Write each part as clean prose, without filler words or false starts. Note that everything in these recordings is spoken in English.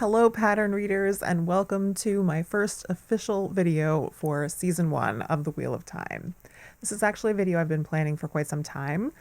Hello pattern readers, and welcome to my first official video for season 1 of the Wheel of Time. This is actually a video I've been planning for quite some time,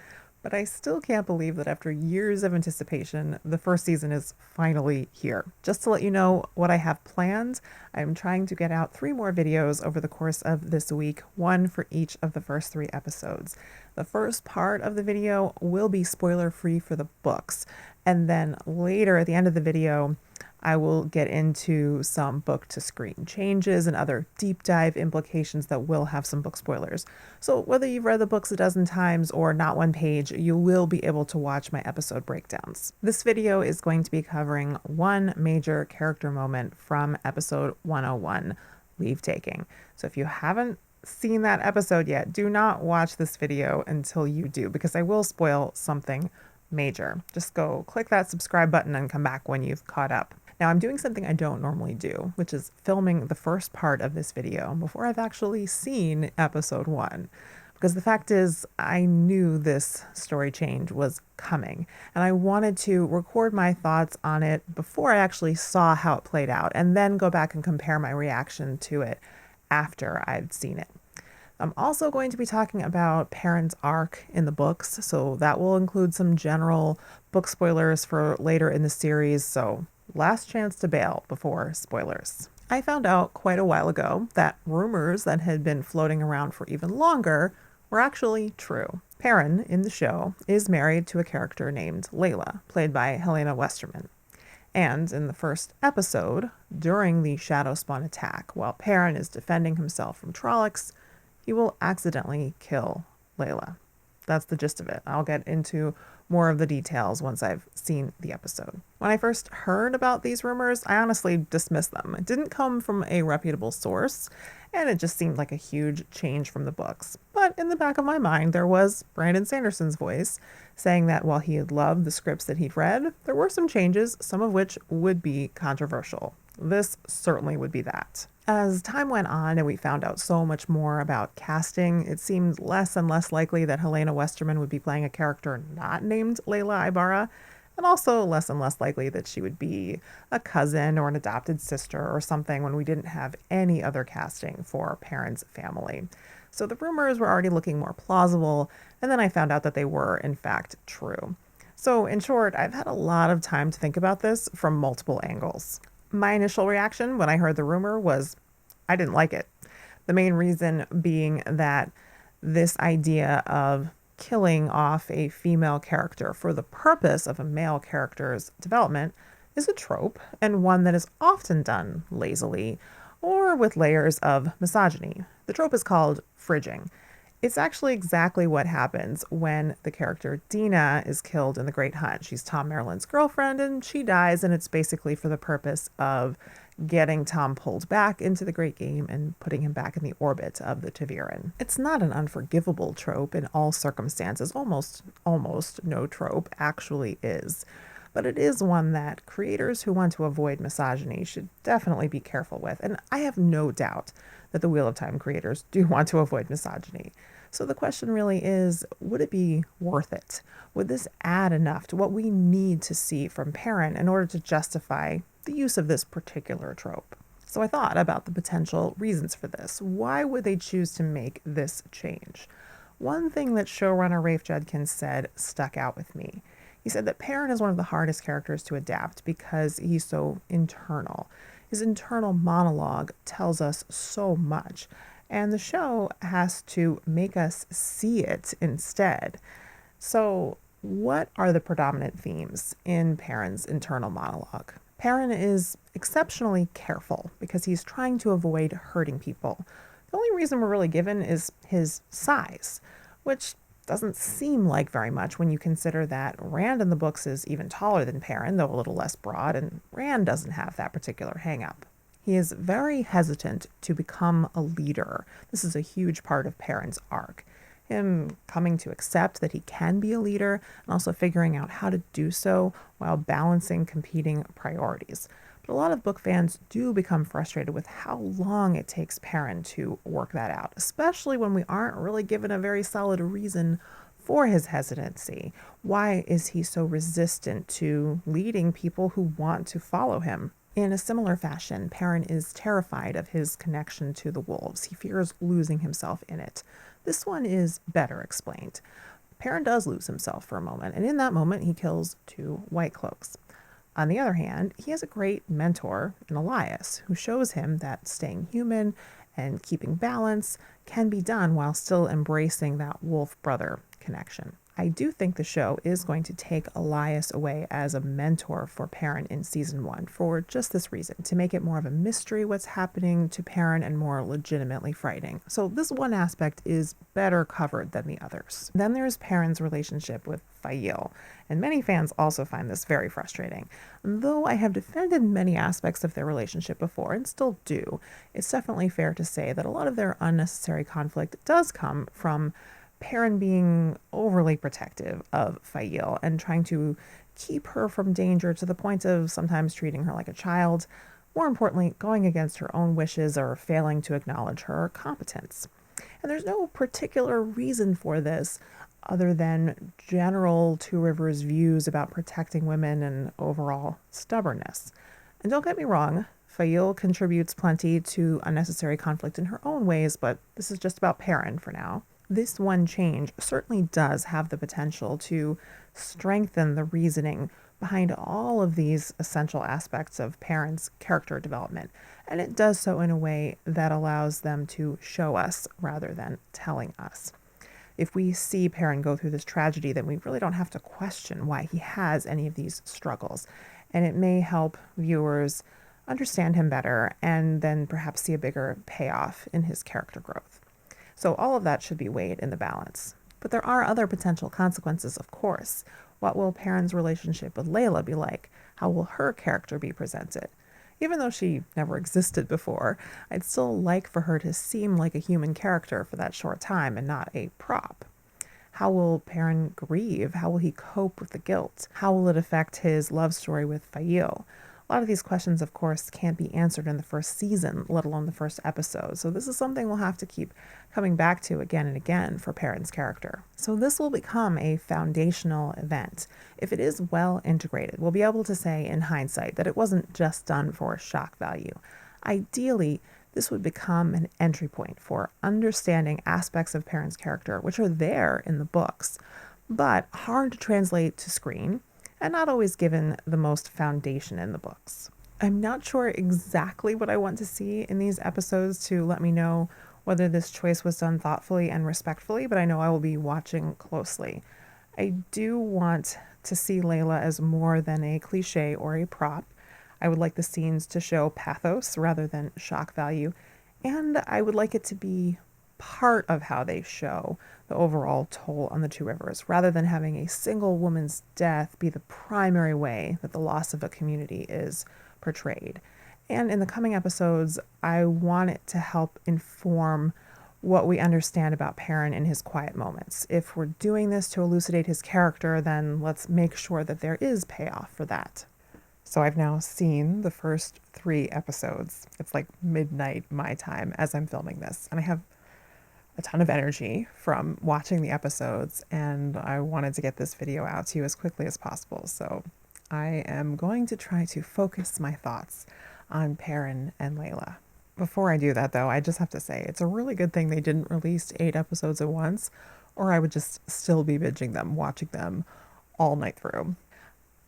but I still can't believe that after years of anticipation, the first season is finally here. Just to let you know what I have planned, I'm trying to get out 3 more videos over the course of this week, 1 for each of the first 3 episodes. The first part of the video will be spoiler-free for the books, and then later at the end of the video, I will get into some book-to-screen changes and other deep dive implications that will have some book spoilers. So whether you've read the books a dozen times or not one page, you will be able to watch my episode breakdowns. This video is going to be covering one major character moment from episode 101, Leavetaking. So if you haven't seen that episode yet, do not watch this video until you do, because I will spoil something major. Just go click that subscribe button and come back when you've caught up. Now I'm doing something I don't normally do, which is filming the first part of this video before I've actually seen episode 1. Because the fact is, I knew this story change was coming, and I wanted to record my thoughts on it before I actually saw how it played out, and then go back and compare my reaction to it after I'd seen it. I'm also going to be talking about Perrin's arc in the books, so that will include some general book spoilers for later in the series, so last chance to bail before spoilers. I found out quite a while ago that rumors that had been floating around for even longer were actually true. Perrin, in the show, is married to a character named Laila, played by Helena Westerman. And in the first episode, during the Shadow Spawn attack, while Perrin is defending himself from Trollocs, he will accidentally kill Laila. That's the gist of it. I'll get into more of the details once I've seen the episode. When I first heard about these rumors, I honestly dismissed them. It didn't come from a reputable source, and it just seemed like a huge change from the books. But in the back of my mind, there was Brandon Sanderson's voice saying that while he had loved the scripts that he'd read, there were some changes, some of which would be controversial. This certainly would be that. As time went on and we found out so much more about casting, it seemed less and less likely that Helena Westerman would be playing a character not named Leila Aybara, and also less and less likely that she would be a cousin or an adopted sister or something when we didn't have any other casting for Perrin's family. So the rumors were already looking more plausible, and then I found out that they were, in fact, true. So in short, I've had a lot of time to think about this from multiple angles. My initial reaction when I heard the rumor was I didn't like it. The main reason being that this idea of killing off a female character for the purpose of a male character's development is a trope, and one that is often done lazily or with layers of misogyny. The trope is called fridging. It's actually exactly what happens when the character Dina is killed in The Great Hunt. She's Tom Maryland's girlfriend, and she dies, and it's basically for the purpose of getting Tom pulled back into the Great Game and putting him back in the orbit of the Taviran. It's not an unforgivable trope in all circumstances. Almost no trope actually is. But it is one that creators who want to avoid misogyny should definitely be careful with. And I have no doubt that the Wheel of Time creators do want to avoid misogyny. So the question really is, would it be worth it? Would this add enough to what we need to see from Perrin in order to justify the use of this particular trope? So I thought about the potential reasons for this. Why would they choose to make this change? One thing that showrunner Rafe Judkins said stuck out with me. He said that Perrin is one of the hardest characters to adapt because he's so internal. His internal monologue tells us so much, and the show has to make us see it instead. So what are the predominant themes in Perrin's internal monologue? Perrin is exceptionally careful because he's trying to avoid hurting people. The only reason we're really given is his size, which doesn't seem like very much when you consider that Rand in the books is even taller than Perrin, though a little less broad, and Rand doesn't have that particular hang-up. He is very hesitant to become a leader. This is a huge part of Perrin's arc. Him coming to accept that he can be a leader and also figuring out how to do so while balancing competing priorities. But a lot of book fans do become frustrated with how long it takes Perrin to work that out, especially when we aren't really given a very solid reason for his hesitancy. Why is he so resistant to leading people who want to follow him? In a similar fashion, Perrin is terrified of his connection to the wolves. He fears losing himself in it. This one is better explained. Perrin does lose himself for a moment, and in that moment he kills 2 white cloaks. On the other hand, he has a great mentor in Elias, who shows him that staying human and keeping balance can be done while still embracing that wolf brother connection. I do think the show is going to take Elias away as a mentor for Perrin in season 1 for just this reason, to make it more of a mystery what's happening to Perrin and more legitimately frightening. So this one aspect is better covered than the others. Then there's Perrin's relationship with Fail, and many fans also find this very frustrating. Though I have defended many aspects of their relationship before and still do, it's definitely fair to say that a lot of their unnecessary conflict does come from Perrin being overly protective of Fail and trying to keep her from danger to the point of sometimes treating her like a child, more importantly, going against her own wishes or failing to acknowledge her competence. And there's no particular reason for this other than general Two Rivers views about protecting women and overall stubbornness. And don't get me wrong, Fail contributes plenty to unnecessary conflict in her own ways, but this is just about Perrin for now. This one change certainly does have the potential to strengthen the reasoning behind all of these essential aspects of Perrin's character development, and it does so in a way that allows them to show us rather than telling us. If we see Perrin go through this tragedy, then we really don't have to question why he has any of these struggles, and it may help viewers understand him better and then perhaps see a bigger payoff in his character growth. So all of that should be weighed in the balance. But there are other potential consequences, of course. What will Perrin's relationship with Laila be like? How will her character be presented? Even though she never existed before, I'd still like for her to seem like a human character for that short time and not a prop. How will Perrin grieve? How will he cope with the guilt? How will it affect his love story with Fail? A lot of these questions, of course, can't be answered in the first season, let alone the first episode. So this is something we'll have to keep coming back to again and again for Perrin's character. So this will become a foundational event. If it is well integrated, we'll be able to say in hindsight that it wasn't just done for shock value. Ideally, this would become an entry point for understanding aspects of Perrin's character, which are there in the books, but hard to translate to screen and not always given the most foundation in the books. I'm not sure exactly what I want to see in these episodes to let me know whether this choice was done thoughtfully and respectfully, but I know I will be watching closely. I do want to see Laila as more than a cliche or a prop. I would like the scenes to show pathos rather than shock value, and I would like it to be part of how they show the overall toll on the Two Rivers, rather than having a single woman's death be the primary way that the loss of a community is portrayed. And in the coming episodes, I want it to help inform what we understand about Perrin in his quiet moments. If we're doing this to elucidate his character, then let's make sure that there is payoff for that. So I've now seen the first 3 episodes. It's like midnight my time as I'm filming this, and I have a ton of energy from watching the episodes, and I wanted to get this video out to you as quickly as possible. So I am going to try to focus my thoughts on Perrin and Laila. Before I do that, though, I just have to say it's a really good thing they didn't release 8 episodes at once, or I would just still be binging them, watching them all night through.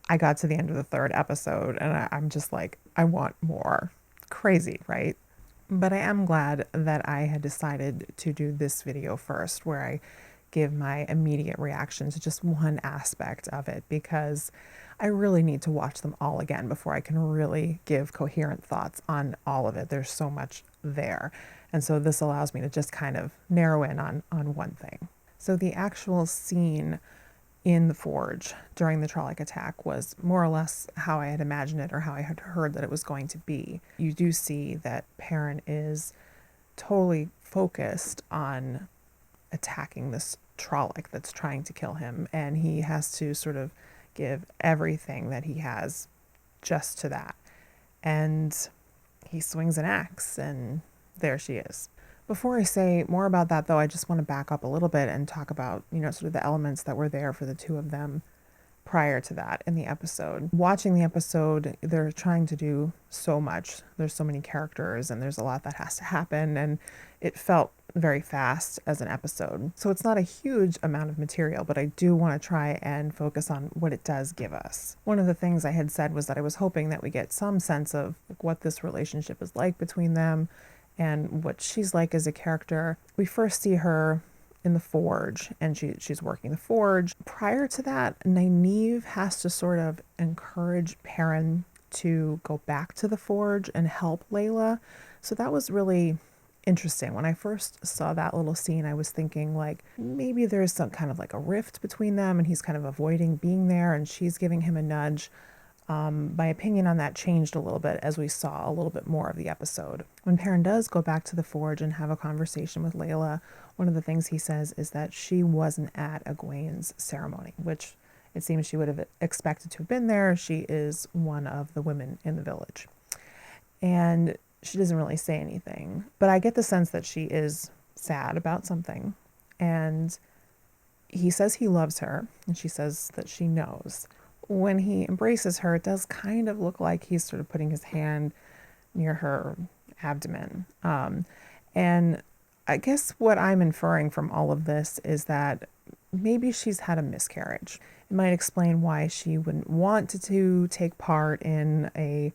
I got to the end of the 3rd episode, and I'm just like, I want more. Crazy, right? But I am glad that I had decided to do this video first, where I give my immediate reaction to just one aspect of it, because I really need to watch them all again before I can really give coherent thoughts on all of it. There's so much there. And so this allows me to just kind of narrow in on one thing. So the actual scene in the forge during the Trolloc attack was more or less how I had imagined it, or how I had heard that it was going to be. You do see that Perrin is totally focused on attacking this Trolloc that's trying to kill him, and he has to sort of give everything that he has just to that. And he swings an axe, and there she is. Before I say more about that, though, I just want to back up a little bit and talk about, sort of the elements that were there for the two of them prior to that in the episode. Watching the episode, they're trying to do so much. There's so many characters and there's a lot that has to happen, and it felt very fast as an episode. So it's not a huge amount of material, but I do want to try and focus on what it does give us. One of the things I had said was that I was hoping that we get some sense of what this relationship is like between them and what she's like as a character. We first see her in the forge, and she's working the forge. Prior to that, Nynaeve has to sort of encourage Perrin to go back to the forge and help Laila. So that was really interesting. When I first saw that little scene, I was thinking like maybe there's some kind of like a rift between them and he's kind of avoiding being there and she's giving him a nudge. My opinion on that changed a little bit as we saw a little bit more of the episode. When Perrin does go back to the forge and have a conversation with Laila, one of the things he says is that she wasn't at Egwene's ceremony, which it seems she would have expected to have been there. She is one of the women in the village. And she doesn't really say anything, but I get the sense that she is sad about something. And he says he loves her, and she says that she knows. When he embraces her, it does kind of look like he's sort of putting his hand near her abdomen. And I guess what I'm inferring from all of this is that maybe she's had a miscarriage. It might explain why she wouldn't want to take part in a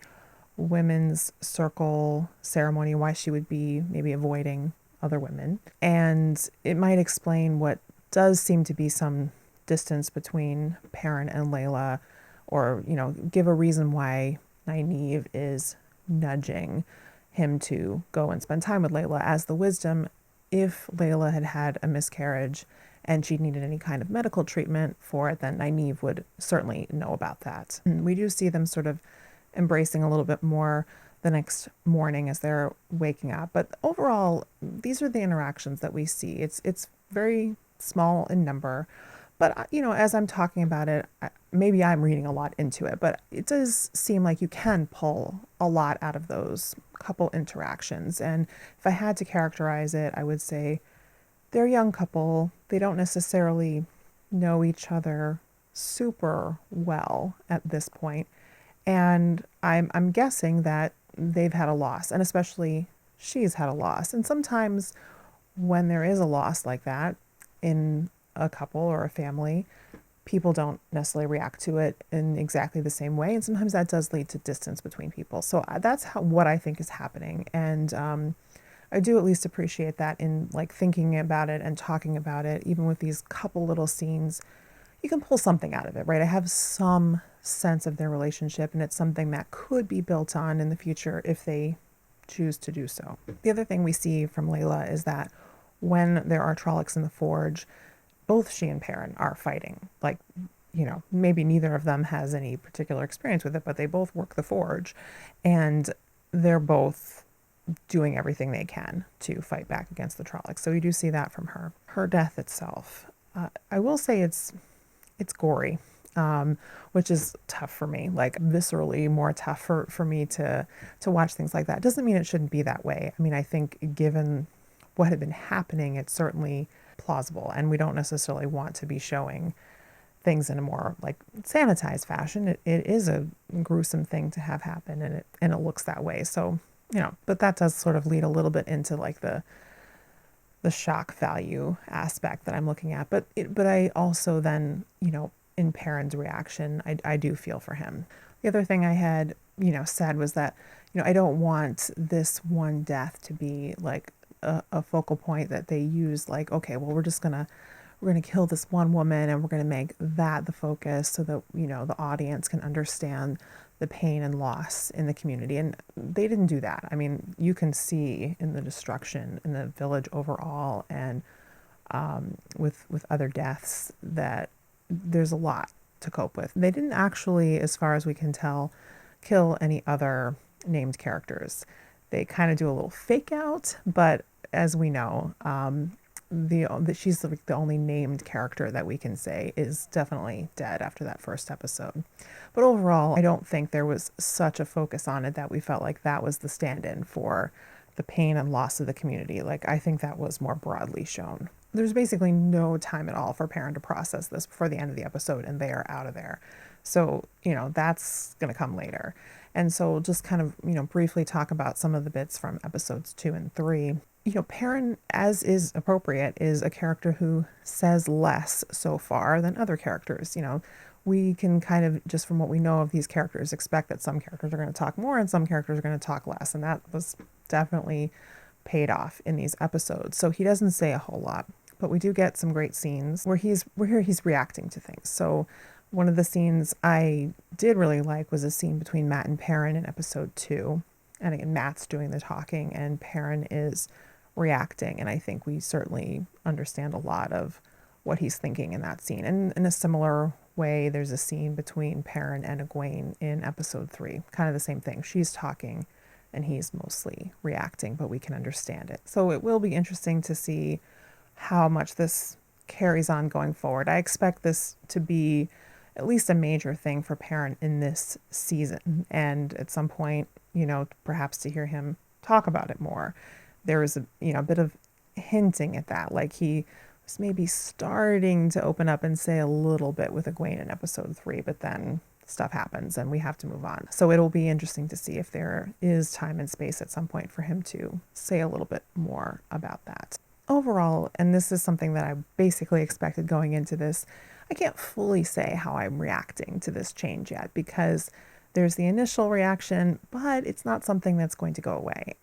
women's circle ceremony, why she would be maybe avoiding other women. And it might explain what does seem to be some distance between Perrin and Laila, or, you know, give a reason why Nynaeve is nudging him to go and spend time with Laila as the wisdom. If Laila had had a miscarriage and she needed any kind of medical treatment for it, then Nynaeve would certainly know about that. And we do see them sort of embracing a little bit more the next morning as they're waking up. But overall, these are the interactions that we see. It's very small in number. But, you know, as I'm talking about it, maybe I'm reading a lot into it, but it does seem like you can pull a lot out of those couple interactions. And if I had to characterize it, I would say they're a young couple. They don't necessarily know each other super well at this point. And I'm guessing that they've had a loss, and especially she's had a loss. And sometimes when there is a loss like that in a couple or a family, people don't necessarily react to it in exactly the same way. And sometimes that does lead to distance between people. So that's what I think is happening. And I do at least appreciate that in like thinking about it and talking about it, even with these couple little scenes, you can pull something out of it, right? I have some sense of their relationship, and it's something that could be built on in the future if they choose to do so. The other thing we see from Laila is that when there are Trollocs in the forge, both she and Perrin are fighting. Like, you know, maybe neither of them has any particular experience with it, but they both work the forge, and they're both doing everything they can to fight back against the Trollocs. So we do see that from her. Her death itself, I will say it's gory, which is tough for me, like viscerally more tough for me to watch things like that. Doesn't mean it shouldn't be that way. I mean, I think given what had been happening, it's certainly plausible, and we don't necessarily want to be showing things in a more like sanitized fashion. It is a gruesome thing to have happen, and it looks that way. So, you know, but that does sort of lead a little bit into like the shock value aspect that I'm looking at. But I also then, you know, in Perrin's reaction, I do feel for him. The other thing I had, you know, said was that, you know, I don't want this one death to be like a focal point that they use, like, okay, well, we're gonna kill this one woman and we're gonna make that the focus so that, you know, the audience can understand the pain and loss in the community. And they didn't do that. I mean, you can see in the destruction in the village overall, and with other deaths, that there's a lot to cope with. They didn't actually, as far as we can tell, kill any other named characters. They kind of do a little fake out, but as we know, she's the only named character that we can say is definitely dead after that first episode. But overall, I don't think there was such a focus on it that we felt like that was the stand-in for the pain and loss of the community. Like, I think that was more broadly shown. there's basically no time at all for Perrin to process this before the end of the episode, and they are out of there. So, that's going to come later. And so we'll just kind of, briefly talk about some of the bits from episodes 2 and 3. Perrin, as is appropriate, is a character who says less so far than other characters. We can kind of, just from what we know of these characters, expect that some characters are going to talk more and some characters are going to talk less. And that was definitely paid off in these episodes. So he doesn't say a whole lot, but we do get some great scenes where he's reacting to things. So one of the scenes I did really like was a scene between Matt and Perrin in episode 2. And again, Matt's doing the talking and Perrin is reacting. And I think we certainly understand a lot of what he's thinking in that scene. And in a similar way, there's a scene between Perrin and Egwene in episode 3. Kind of the same thing. She's talking and he's mostly reacting, but we can understand it. So it will be interesting to see how much this carries on going forward. I expect this to be at least a major thing for Perrin in this season. And at some point, perhaps to hear him talk about it more. There was a bit of hinting at that. Like he was maybe starting to open up and say a little bit with Egwene in episode 3, but then stuff happens and we have to move on. So it'll be interesting to see if there is time and space at some point for him to say a little bit more about that. Overall, and this is something that I basically expected going into this, I can't fully say how I'm reacting to this change yet because there's the initial reaction, but it's not something that's going to go away.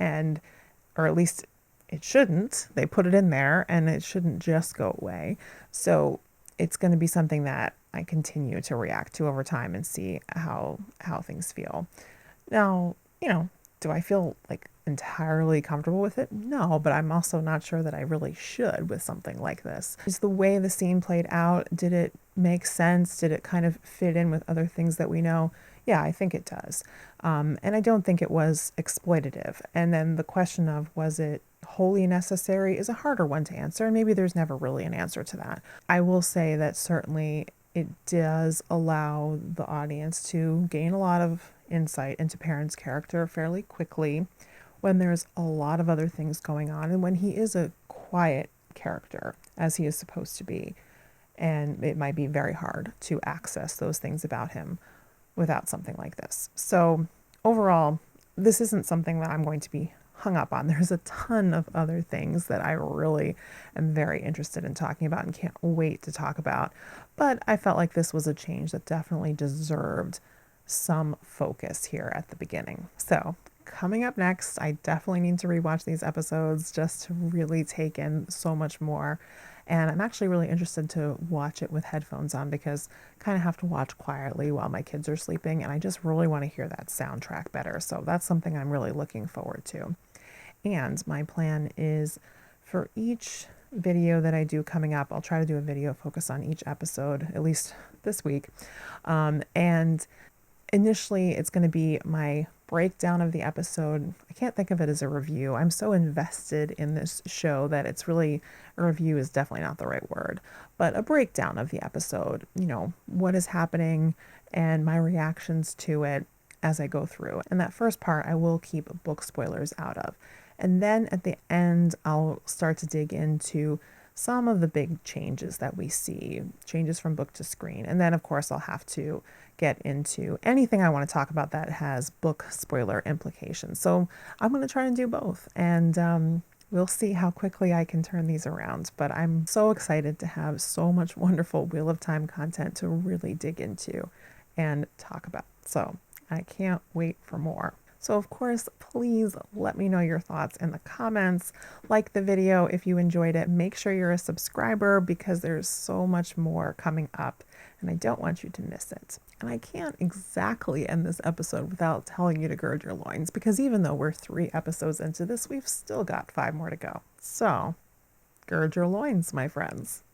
Or at least it shouldn't. They put it in there and it shouldn't just go away. So it's going to be something that I continue to react to over time and see how things feel. Now, do I feel like entirely comfortable with it? No, but I'm also not sure that I really should with something like this. Is the way the scene played out, did it make sense? Did it kind of fit in with other things that we know? Yeah, I think it does. And I don't think it was exploitative. And then the question of was it wholly necessary is a harder one to answer, and maybe there's never really an answer to that. I will say that certainly it does allow the audience to gain a lot of insight into Perrin's character fairly quickly when there's a lot of other things going on and when he is a quiet character, as he is supposed to be. And it might be very hard to access those things about him without something like this. So overall, this isn't something that I'm going to be hung up on. There's a ton of other things that I really am very interested in talking about and can't wait to talk about. But I felt like this was a change that definitely deserved some focus here at the beginning. So coming up next, I definitely need to rewatch these episodes just to really take in so much more. And I'm actually really interested to watch it with headphones on because I kind of have to watch quietly while my kids are sleeping. And I just really want to hear that soundtrack better. So that's something I'm really looking forward to. And my plan is for each video that I do coming up, I'll try to do a video focus on each episode, at least this week. And initially, it's going to be my breakdown of the episode. I can't think of it as a review. I'm so invested in this show that it's really, a review is definitely not the right word, but a breakdown of the episode, what is happening and my reactions to it as I go through. And that first part, I will keep book spoilers out of. And then at the end, I'll start to dig into some of the big changes that we see, changes from book to screen. And then, of course, I'll have to get into anything I want to talk about that has book spoiler implications. So I'm going to try and do both. And we'll see how quickly I can turn these around. But I'm so excited to have so much wonderful Wheel of Time content to really dig into and talk about. So I can't wait for more. So of course, please let me know your thoughts in the comments. Like the video if you enjoyed it. Make sure you're a subscriber because there's so much more coming up and I don't want you to miss it. And I can't exactly end this episode without telling you to gird your loins because even though we're 3 episodes into this, we've still got 5 more to go. So gird your loins, my friends.